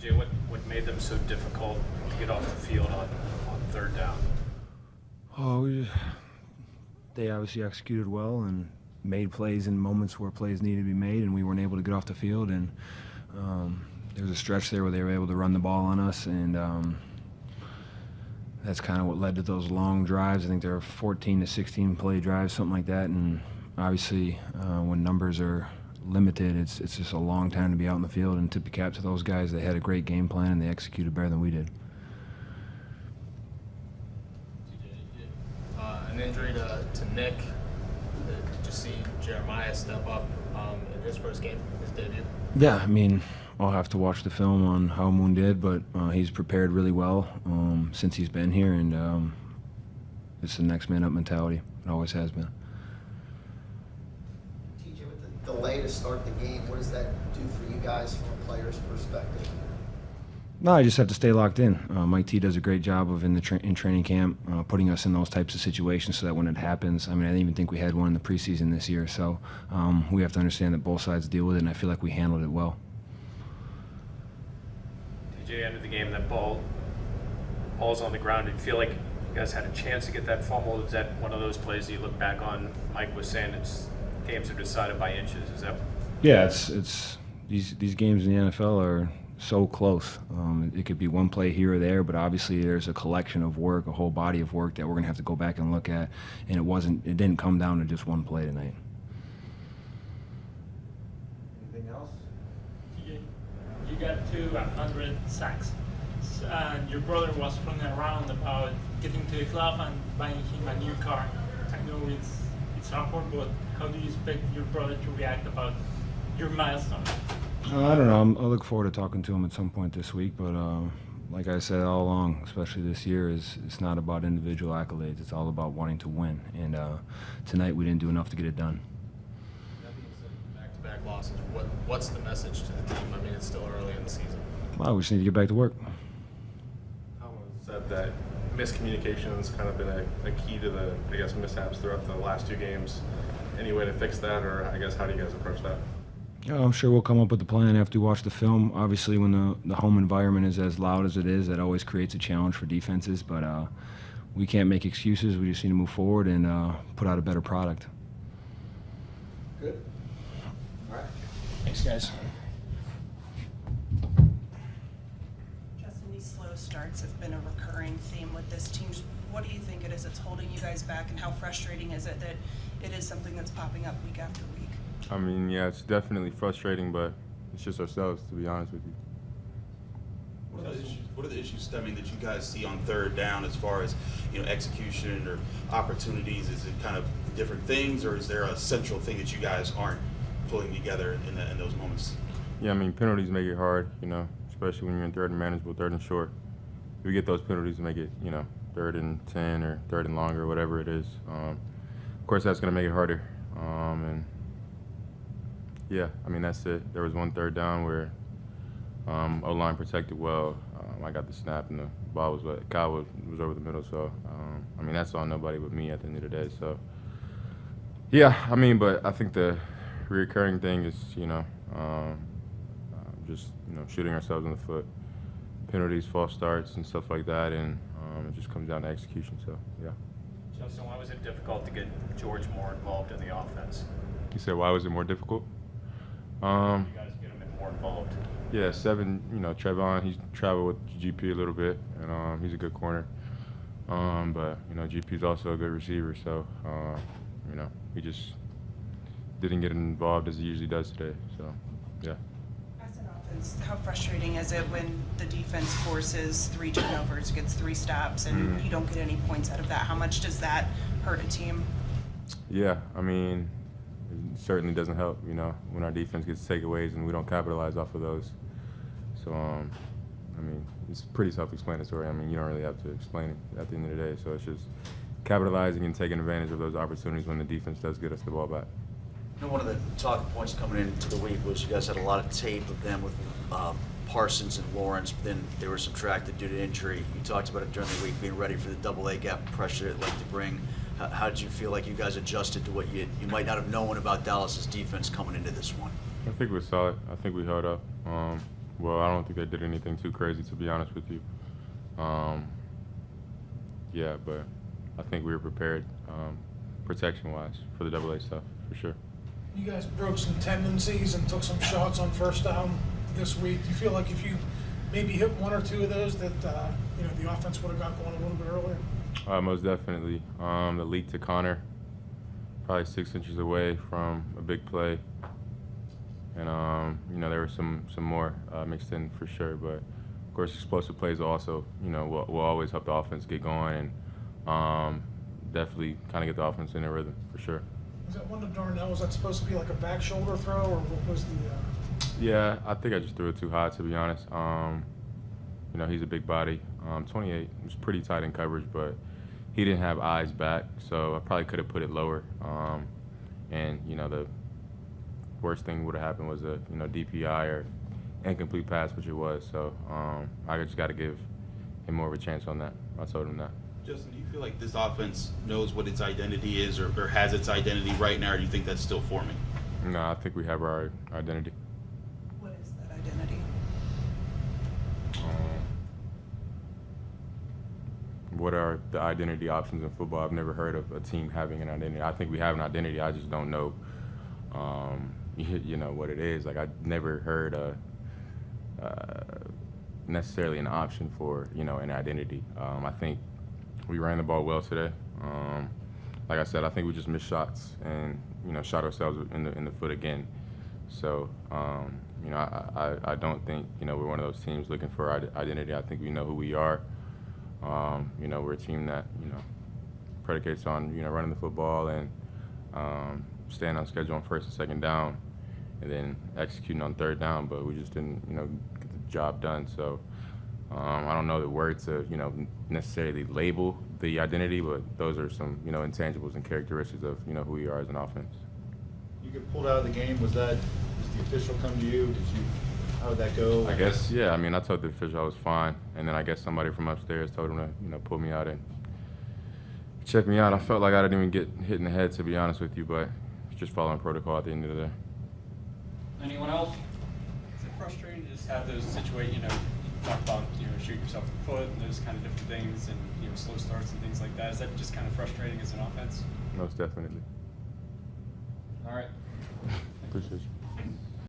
TJ, what made them so difficult to get off the field on third down? They obviously executed well and made plays in moments where plays needed to be made, and we weren't able to get off the field. And there was a stretch there where they were able to run the ball on us, and that's kind of what led to those long drives. I think there were 14 to 16 play drives, something like that. And obviously, when numbers are limited, it's just a long time to be out in the field. And tip the cap to those guys. They had a great game plan and they executed better than we did. An injury to Nick. Just see Jeremiah step up in his first game, his debut. Yeah, I mean, I'll have to watch the film on how Moon did, but he's prepared really well since he's been here, and it's the next man up mentality. It always has been. TJ, with the delay to start the game, what does that do for you guys from a player's perspective? No, I just have to stay locked in. Mike T does a great job of in training camp putting us in those types of situations so that when it happens, I mean, I didn't even think we had one in the preseason this year, so we have to understand that both sides deal with it, and I feel like we handled it well. TJ, end of the game, that ball's on the ground. Did you feel like you guys had a chance to get that fumble? Is that one of those plays that you look back on? Mike was saying games are decided by inches. Is that? Yeah, it's these games in the NFL are so close. It could be one play here or there, but obviously there's a collection of work, a whole body of work that we're gonna have to go back and look at, and it didn't come down to just one play tonight. Anything else? You got to 100 sacks, and your brother was running around about getting to the club and buying him a new car. I know it's awkward, but how do you expect your brother to react about your milestone? I don't know. I look forward to talking to him at some point this week, but like I said all along, especially this year, it's not about individual accolades. It's all about wanting to win, and tonight we didn't do enough to get it done. That being said, back-to-back losses. What's the message to the team? I mean, it's still early in the season. Well, we just need to get back to work. Alan said that miscommunication has kind of been a key to the, I guess, mishaps throughout the last two games. Any way to fix that, or I guess how do you guys approach that? Yeah, I'm sure we'll come up with a plan after we watch the film. Obviously, when the home environment is as loud as it is, that always creates a challenge for defenses. But we can't make excuses. We just need to move forward and put out a better product. Good. All right. Thanks, guys. Justin, these slow starts have been a recurring theme with this team. What do you think it is that's holding you guys back, and how frustrating is it that it is something that's popping up week after week? I mean, yeah, it's definitely frustrating, but it's just ourselves, to be honest with you. What are the issues stemming that you guys see on third down as far as, execution or opportunities? Is it kind of different things, or is there a central thing that you guys aren't pulling together in those moments? Yeah, I mean, penalties make it hard, especially when you're in third and manageable, third and short. If we get those penalties to make it, third and 10 or third and longer, whatever it is. Of course, that's going to make it harder. And yeah, I mean, that's it. There was one third down where O-line protected well. I got the snap and the ball was wet. Kyle was over the middle, so I mean, that's on nobody but me at the end of the day. So yeah, I mean, but I think the recurring thing is, just shooting ourselves in the foot, penalties, false starts, and stuff like that, and it just comes down to execution. So yeah. Justin, why was it difficult to get George more involved in the offense? You said why was it more difficult? You guys get him more involved. Yeah, Trevon, he's traveled with GP a little bit, and he's a good corner. But GP's also a good receiver, so he just didn't get involved as he usually does today. So yeah. As an offense, how frustrating is it when the defense forces 3 turnovers, gets 3 stops, and you don't get any points out of that? How much does that hurt a team? Yeah, I mean, it certainly doesn't help, when our defense gets takeaways and we don't capitalize off of those. So, I mean, it's pretty self-explanatory. I mean, you don't really have to explain it at the end of the day. So it's just capitalizing and taking advantage of those opportunities when the defense does get us the ball back. One of the talking points coming into the week was you guys had a lot of tape of them with Parsons and Lawrence, but then they were subtracted due to injury. You talked about it during the week, being ready for the double-A gap pressure it like to bring. How did you feel like you guys adjusted to what you might not have known about Dallas's defense coming into this one? I think we're solid. I think we held up. Well, I don't think they did anything too crazy, to be honest with you. Yeah, but I think we were prepared protection-wise for the AA stuff, for sure. You guys broke some tendencies and took some shots on first down this week. Do you feel like if you maybe hit one or two of those that the offense would have got going a little bit earlier? Most definitely. The leak to Connor, probably 6 inches away from a big play. And, there were some more mixed in for sure. But, of course, explosive plays also, will always help the offense get going and definitely kind of get the offense in a rhythm for sure. Was that one to Darnell? Was that supposed to be like a back shoulder throw, or what was the? Yeah, I think I just threw it too high, to be honest. He's a big body. 28 was pretty tight in coverage, but he didn't have eyes back, so I probably could have put it lower. And the worst thing would have happened was a DPI or incomplete pass, which it was. So I just got to give him more of a chance on that. I told him that. Justin, do you feel like this offense knows what its identity is or has its identity right now, or do you think that's still forming? No, I think we have our identity. What is that identity? What are the identity options in football? I've never heard of a team having an identity. I think we have an identity. I just don't know, what it is. Like, I never heard necessarily an option for, an identity. I think we ran the ball well today. Like I said, I think we just missed shots and, shot ourselves in the foot again. So, I don't think, we're one of those teams looking for identity. I think we know who we are. We're a team that, predicates on, running the football and staying on schedule on first and second down and then executing on third down, but we just didn't, get the job done. So I don't know the word to, necessarily label the identity, but those are some, intangibles and characteristics of, who we are as an offense. You get pulled out of the game. Does the official come to you? How did that go? I guess, yeah. I mean, I told the official I was fine, and then I guess somebody from upstairs told him to, pull me out and check me out. I felt like I didn't even get hit in the head, to be honest with you, but just following protocol at the end of the day. Anyone else? Is it frustrating to just have those situations, you talk about, shoot yourself in the foot and those kind of different things and, slow starts and things like that. Is that just kind of frustrating as an offense? Most definitely. All right. Appreciate you.